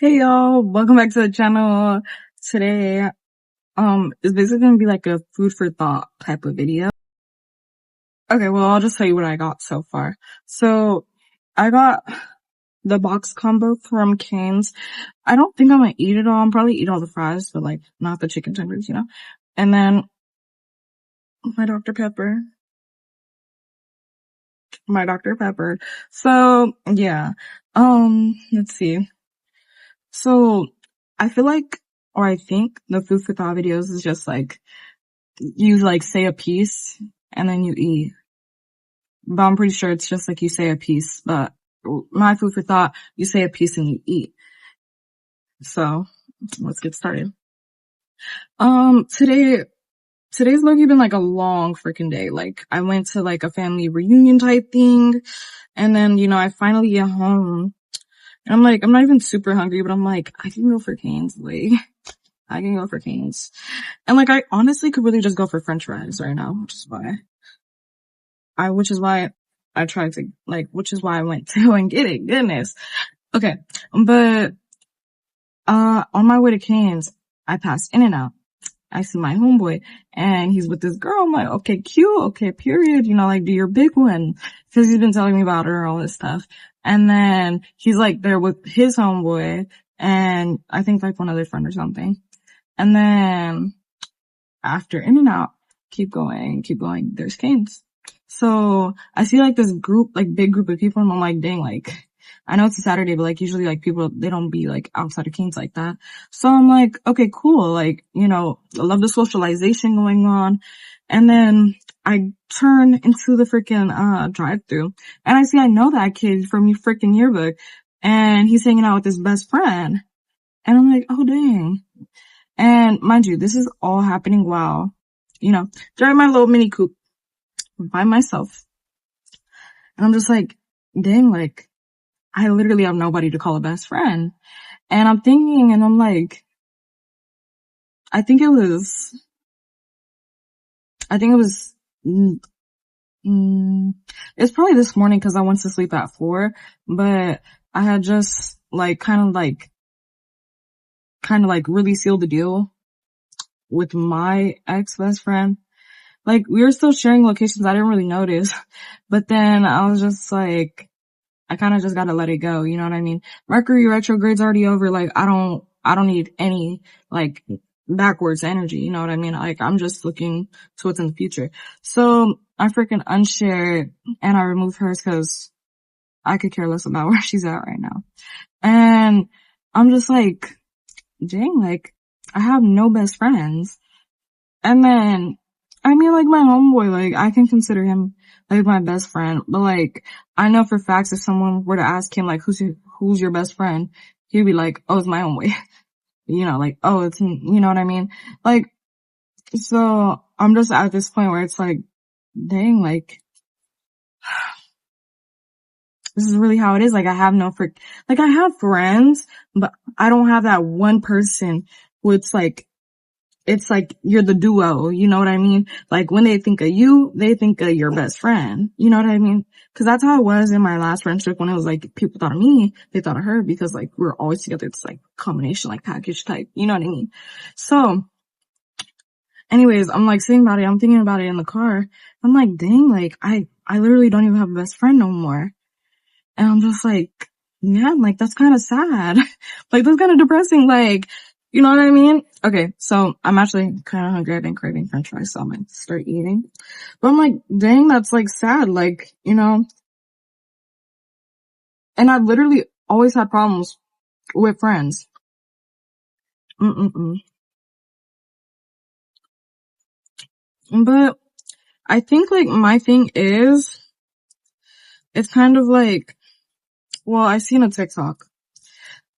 Hey y'all, welcome back to the channel. Today, is basically gonna be like a food for thought type of video. Okay, well, I'll just tell you what I got so far. So, I got the box combo from Cane's. I don't think I'm gonna eat it all. I'm probably eat all the fries, but like, not the chicken tenders, you know? And then, my Dr. Pepper. My Dr. Pepper. So, yeah. Let's see. So, I feel like, or I think the food for thought videos is just like, you like say a piece and then you eat. But I'm pretty sure it's just like you say a piece, but my food for thought, you say a piece and you eat. So let's get started. Today's low-key been like a long freaking day. Like I went to like a family reunion type thing and then, I finally get home and I'm like, I'm not even super hungry, but I'm like, I can go for Cane's. Like, I can go for Cane's. And like, I honestly could really just go for French fries right now, which is why I tried to, like, which is why I went to and get it. Goodness. Okay. But, on my way to Cane's, I passed In-N-Out. I see my homeboy and he's with this girl. I'm like, okay, cute. Okay, period. Like, do your big one. Cause he's been telling me about her, all this stuff. And then he's like there with his homeboy and I think like one other friend or something. And then after In-N-Out, keep going. There's Cane's. So I see like this group, like big group of people and I'm like, dang, like, I know it's a Saturday, but like usually like people, they don't be like outside of Cane's like that. So I'm like, okay, cool. Like, I love the socialization going on. And then I turn into the freaking, drive-through and I know that kid from your freaking yearbook and he's hanging out with his best friend. And I'm like, oh dang. And mind you, this is all happening while, during my little mini coupe by myself. And I'm just like, dang, like, I literally have nobody to call a best friend. And I'm thinking, and I'm like, I think it was, it's probably this morning because I went to sleep at 4, but I had just like, kind of like really sealed the deal with my ex-best friend. Like, we were still sharing locations. I didn't really notice, but then I was just like, I kind of just gotta let it go. You know what I mean? Mercury retrograde's already over. Like, I don't need any, like, backwards energy. You know what I mean? Like, I'm just looking to what's in the future. So, I freaking unshared and I removed hers cause I could care less about where she's at right now. And I'm just like, dang, like, I have no best friends. And then, I mean, like, my homeboy, like, I can consider him, like, my best friend, but, like, I know for facts if someone were to ask him, like, who's your best friend, he'd be like, oh, it's my homeboy. Like, oh, it's, you know what I mean? Like, so, I'm just at this point where it's like, dang, like, this is really how it is. Like, I have I have friends, but I don't have that one person who it's like you're the duo, you know what I mean? Like when they think of you, they think of your best friend, you know what I mean? Cause that's how it was in my last friendship when it was like people thought of me, they thought of her because like we were always together. It's like combination, like package type, you know what I mean? So anyways, I'm like thinking about it in the car. I'm like, dang, like I literally don't even have a best friend no more. And I'm just like, yeah, like that's kind of sad. Like that's kind of depressing. Like, you know what I mean? Okay, so I'm actually kind of hungry. I've been craving French fries, so I'm gonna start eating. But I'm like, dang, that's like sad. Like, and I've literally always had problems with friends. But I think like my thing is, it's kind of like, well, I seen a TikTok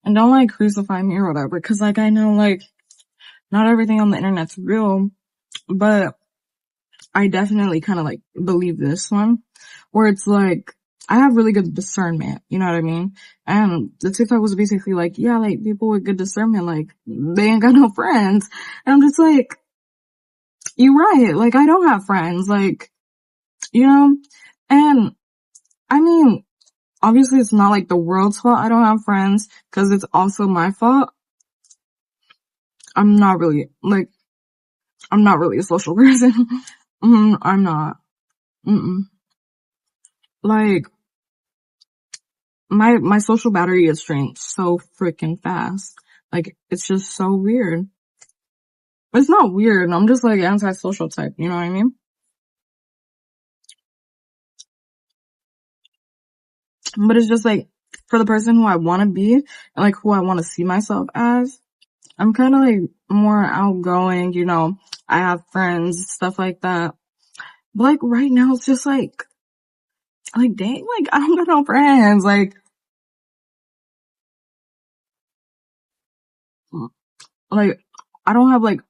and don't like crucify me or whatever. Cause like I know like not everything on the internet's real, but I definitely kind of like believe this one where it's like, I have really good discernment, you know what I mean? And the TikTok was basically like, yeah, like people with good discernment, like they ain't got no friends. And I'm just like, you're right. Like I don't have friends, like, and I mean, obviously it's not like the world's fault I don't have friends, because it's also my fault. I'm not really a social person. I'm not. Mm-mm. Like, my social battery is drained so freaking fast. Like, it's just so weird. It's not weird. I'm just like antisocial type. You know what I mean? But it's just like for the person who I want to be and like who I want to see myself as, I'm kind of like more outgoing. I have friends, stuff like that. But like right now, it's just like dang, like I don't got no friends. Like I don't have like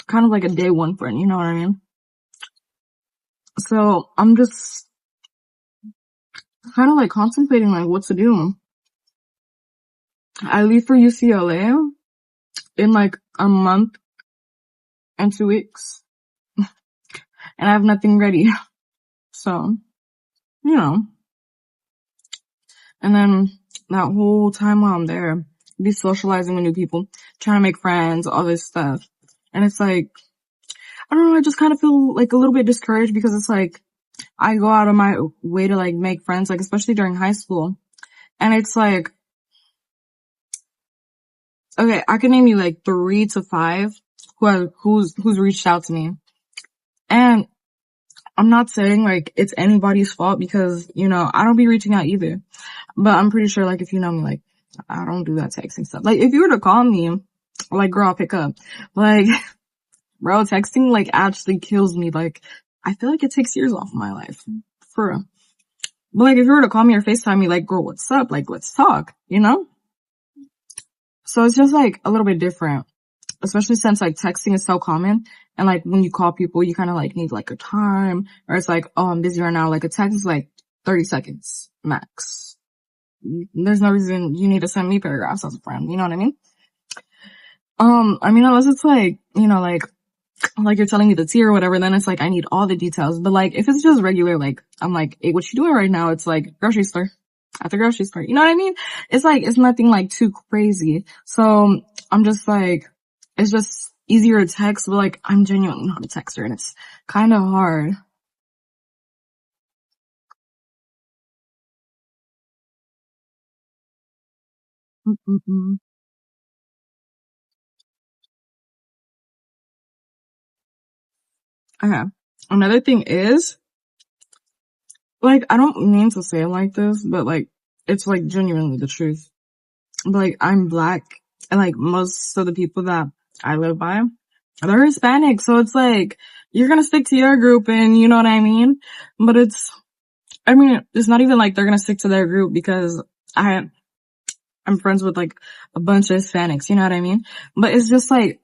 kind of like a day one friend. You know what I mean? So I'm just kind of like contemplating like what to do. I leave for UCLA in like a month and 2 weeks, and I have nothing ready. So, you know, and then that whole time while I'm there, be socializing with new people, trying to make friends, all this stuff. And it's like, I don't know, I just kind of feel like a little bit discouraged because it's like, I go out of my way to like make friends, like especially during high school. And it's like, okay, I can name you like 3 to 5 who's reached out to me. And I'm not saying like it's anybody's fault because, I don't be reaching out either. But I'm pretty sure like if you know me, like I don't do that texting stuff. Like if you were to call me, like girl, I'll pick up. Like, bro, texting like actually kills me. Like I feel like it takes years off of my life. For real. But like if you were to call me or FaceTime me, like, girl, what's up? Like let's talk, So it's just like a little bit different. Especially since like texting is so common, and like when you call people you kind of like need like a time, or it's like, oh, I'm busy right now. Like a text is like 30 seconds max. There's no reason you need to send me paragraphs as a friend, you know what I mean? I mean, unless it's like, like you're telling me the tea or whatever, then it's like I need all the details. But like if it's just regular, like I'm like, hey, what you doing right now? It's like grocery store, at the grocery store, you know what I mean? It's like it's nothing like too crazy. So I'm just like, it's just easier to text, but like I'm genuinely not a texter, and it's kind of hard. Mm-mm-mm. Okay. Another thing is, like, I don't mean to say it like this, but like, it's like genuinely the truth. But like, I'm black, and like most of the people that I live by, they're Hispanic. So it's like, you're gonna stick to your group, and you know what I mean? But I mean, it's not even like they're gonna stick to their group because I'm friends with like a bunch of Hispanics, you know what I mean? But it's just like,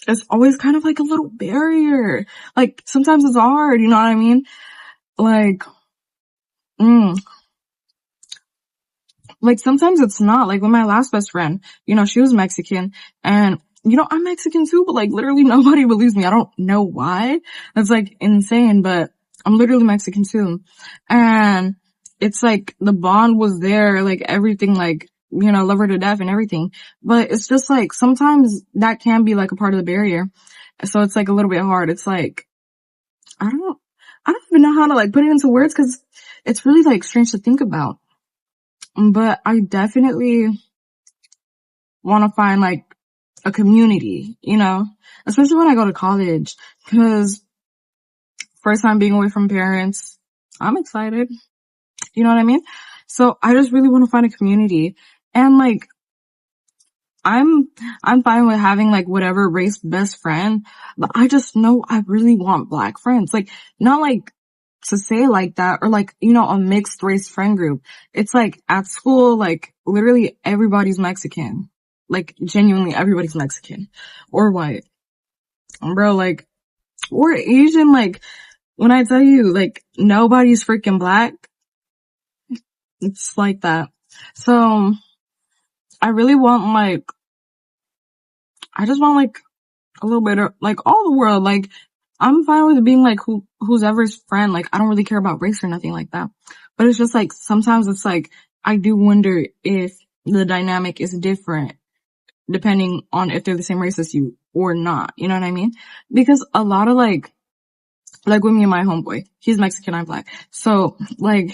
it's always kind of like a little barrier. Like sometimes it's hard, you know what I mean? Like, mm, like sometimes it's not. Like with my last best friend, she was Mexican, and I'm Mexican too, but like literally nobody believes me. I don't know why. That's like insane, but I'm literally Mexican too. And it's like the bond was there, like everything, like, love her to death and everything. But it's just like sometimes that can be like a part of the barrier. So it's like a little bit hard. It's like, I don't, I don't even know how to like put it into words because it's really like strange to think about. But I definitely want to find like a community, especially when I go to college, because first time being away from parents, I'm excited. You know what I mean? So I just really want to find a community, and like I'm I'm fine with having like whatever race best friend, but I just know I really want black friends. Like not like to say like that, or like, a mixed race friend group. It's like at school, like literally everybody's Mexican. Like genuinely everybody's Mexican or white. Bro, like, or Asian. Like when I tell you like nobody's freaking black, it's like that. So I really want like, I just want like a little bit of like all the world. Like I'm fine with being like who's ever's friend. Like I don't really care about race or nothing like that. But it's just like, sometimes it's like, I do wonder if the dynamic is different depending on if they're the same race as you or not. You know what I mean? Because a lot of like with me and my homeboy, he's Mexican, I'm black. So like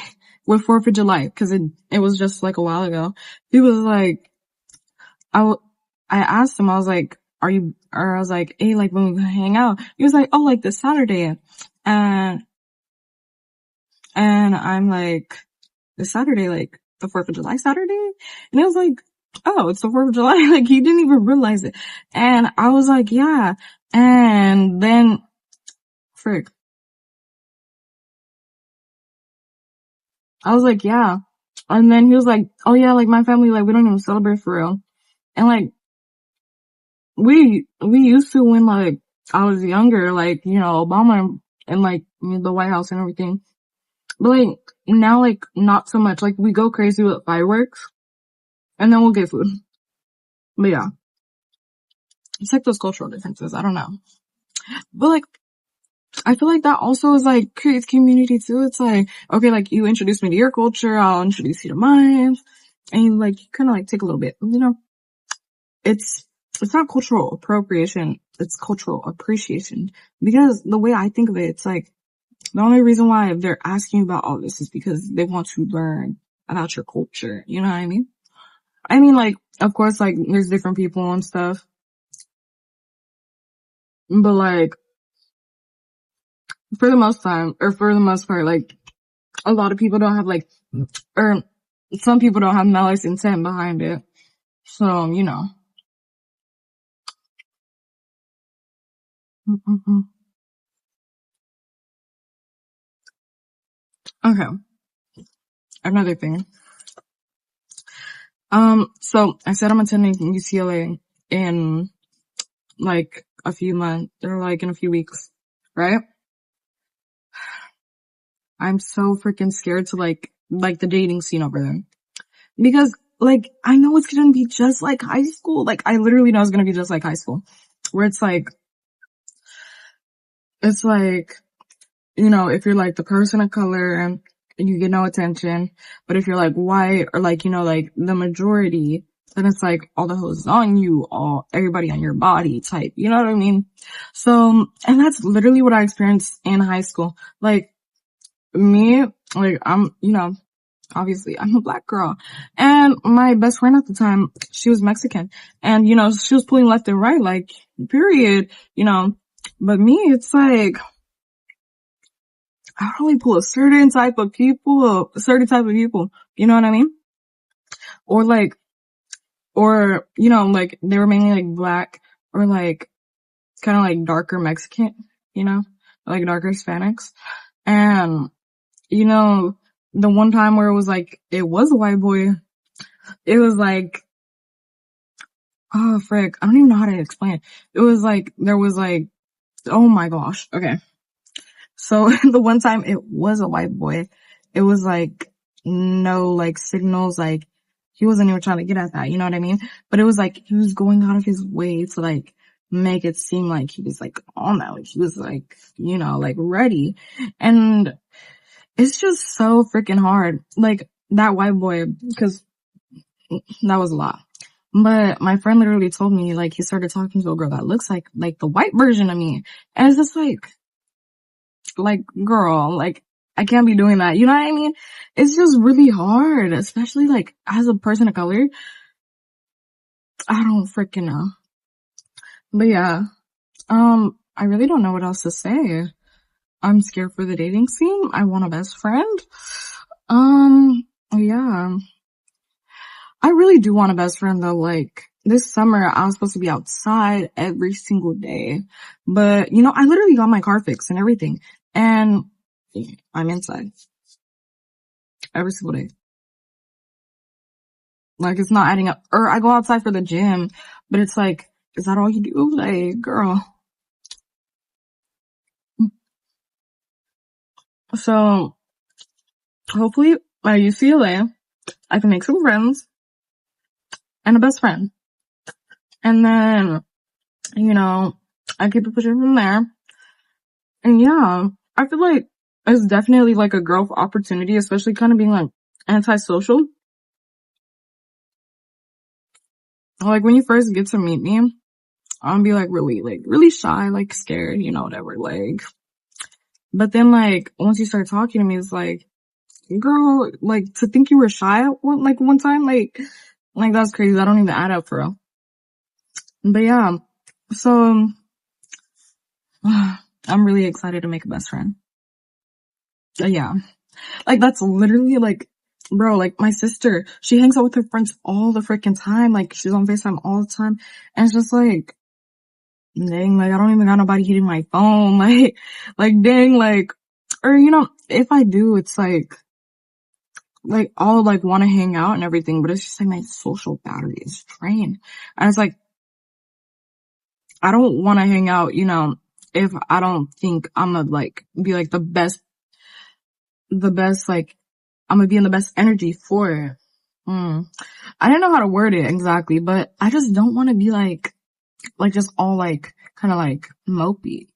with 4th of July, cause it was just like a while ago, he was like, I asked him, I was like, I was like, hey, like when we hang out, he was like, oh, like this Saturday. And, and I'm like, this Saturday, like the 4th of July Saturday? And he was like, oh, it's the 4th of July. Like he didn't even realize it. And I was like, yeah. And then, frick. I was like, yeah. And then he was like, oh yeah, like my family, like we don't even celebrate for real. And like, we used to when like I was younger, like, you know, Obama and like the White House and everything. But like now, like not so much. Like we go crazy with fireworks and then we'll get food. But yeah, it's like those cultural differences. I don't know. But like, I feel like that also is like creates community too. It's like, okay, like you introduce me to your culture, I'll introduce you to mine. And you like, kind of like take a little bit, you know, it's not cultural appropriation. It's cultural appreciation. Because the way I think of it, it's like, the only reason why they're asking about all this is because they want to learn about your culture. You know what I mean? I mean, like, of course, like, there's different people and stuff. But like, for the most part, like, a lot of people don't have like, or some people don't have malice intent behind it. So, you know. Okay. Another thing. So I said I'm attending UCLA in like a few months or like in a few weeks, right? I'm so freaking scared to like the dating scene over there. Because like I know it's gonna be just like high school. Like I literally know it's gonna be just like high school. Where it's like, you know, if you're like the person of color and you get no attention, but if you're like white or like, you know, like the majority, then it's like all the hoes on you, everybody on your body type, you know what I mean? So, and that's literally what I experienced in high school. Like me, like I'm, you know, obviously I'm a black girl and my best friend at the time, she was Mexican and, you know, she was pulling left and right, like period, you know, but me, it's like, I would only pull a certain type of people, you know what I mean? Or like, or, you know, like they were mainly like black or like kind of like darker Mexican, you know, like darker Hispanics. And, you know, the one time where it was a white boy, it was like, oh frick, I don't even know how to explain it. It was like, there was like, oh my gosh, okay. So the one time it was a white boy, it was like no like signals, like he wasn't even trying to get at that, you know what I mean? But it was like he was going out of his way to like make it seem like he was like on that, like he was like, you know, like ready. And it's just so freaking hard. Like that white boy, because that was a lot. But my friend literally told me like he started talking to a girl that looks like the white version of me. And it's just like, girl, like, I can't be doing that. You know what I mean? It's just really hard, especially like as a person of color. I don't freaking know. But yeah, I really don't know what else to say. I'm scared for the dating scene. I want a best friend. Yeah. I really do want a best friend though. Like this summer, I was supposed to be outside every single day, but you know, I literally got my car fixed and everything, and I'm inside every single day. Like it's not adding up. Or I go outside for the gym, but it's like, is that all you do? Like, girl. So hopefully at UCLA, I can make some friends and a best friend. And then, you know, I keep it pushing from there. And yeah, I feel like it's definitely like a growth opportunity, especially kind of being like antisocial. Like when you first get to meet me, I'll be like really shy, like scared, whatever, like. But then like once you start talking to me, it's like, girl, like to think you were shy at one time, like that's crazy. I don't even add up for real. But yeah, so I'm really excited to make a best friend. Yeah, like that's literally like, bro, like my sister, she hangs out with her friends all the freaking time. Like she's on FaceTime all the time, and it's just like, dang, like I don't even got nobody hitting my phone, like dang, like, or if I do, it's like I'll like want to hang out and everything, but it's just like my social battery is drained, and it's like I don't want to hang out, if I don't think I'm gonna like be like the best, like I'm gonna be in the best energy for it. I didn't know how to word it exactly, but I just don't want to be like just all like kind of like mopey.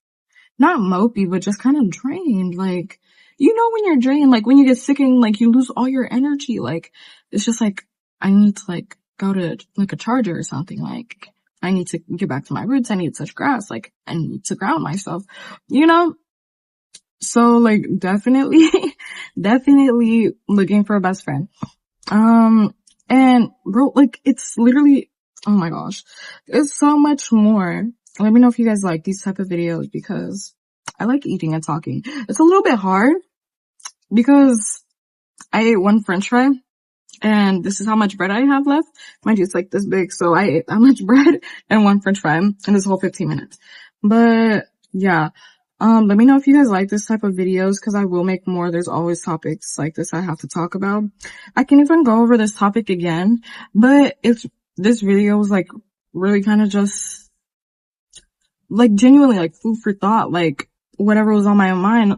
Not mopey, but just kind of drained. Like, when you're drained, like when you get sick and like you lose all your energy, like it's just like I need to like go to like a charger or something. Like I need to get back to my roots. I need to touch grass. Like I need to ground myself, So like definitely, definitely looking for a best friend. And bro, like it's literally, oh my gosh, it's so much more. Let me know if you guys like these type of videos because I like eating and talking. It's a little bit hard because I ate one french fry and this is how much bread I have left. Mind you, it's like this big. So I ate that much bread and one french fry in this whole 15 minutes. But yeah. Let me know if you guys like this type of videos because I will make more. There's always topics like this I have to talk about. I can even go over this topic again, but if this video was like really kind of just like genuinely like food for thought, like whatever was on my mind,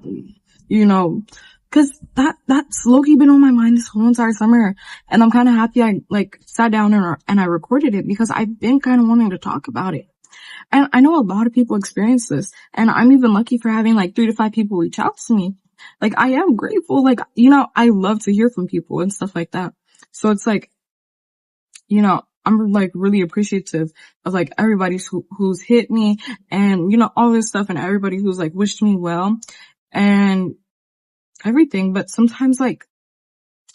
cause that's low-key been on my mind this whole entire summer. And I'm kind of happy I like sat down and I recorded it because I've been kind of wanting to talk about it. And I know a lot of people experience this, and I'm even lucky for having like 3 to 5 people reach out to me. Like I am grateful. Like, I love to hear from people and stuff like that. So it's like, I'm like really appreciative of like everybody who's hit me and, all this stuff and everybody who's like wished me well and everything. But sometimes I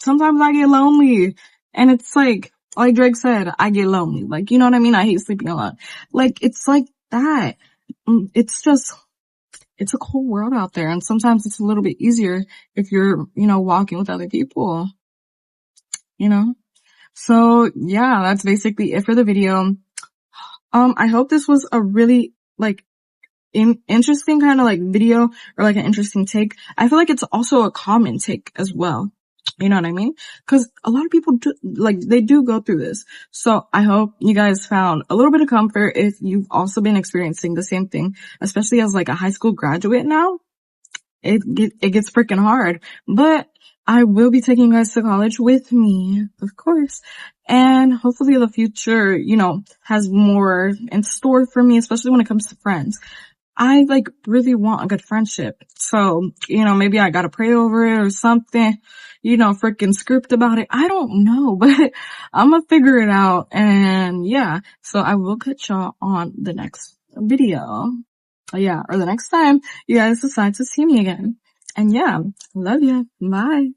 get lonely and it's like Drake said, I get lonely. Like, you know what I mean? I hate sleeping alone. Like, it's like that. It's just, it's a cold world out there. And sometimes it's a little bit easier if you're, walking with other people, So yeah, that's basically it for the video. I hope this was a really like interesting kind of like video or like an interesting take. I feel like it's also a common take as well. You know what I mean? Cause a lot of people do, like, they do go through this. So I hope you guys found a little bit of comfort if you've also been experiencing the same thing, especially as like a high school graduate now. It gets freaking hard, but I will be taking you guys to college with me, of course. And hopefully the future, has more in store for me, especially when it comes to friends. I like really want a good friendship. So, maybe I gotta pray over it or something, freaking script about it. I don't know, but I'm gonna figure it out. And yeah, so I will catch y'all on the next video. Yeah, or the next time you guys decide to see me again. And yeah, love ya. Bye.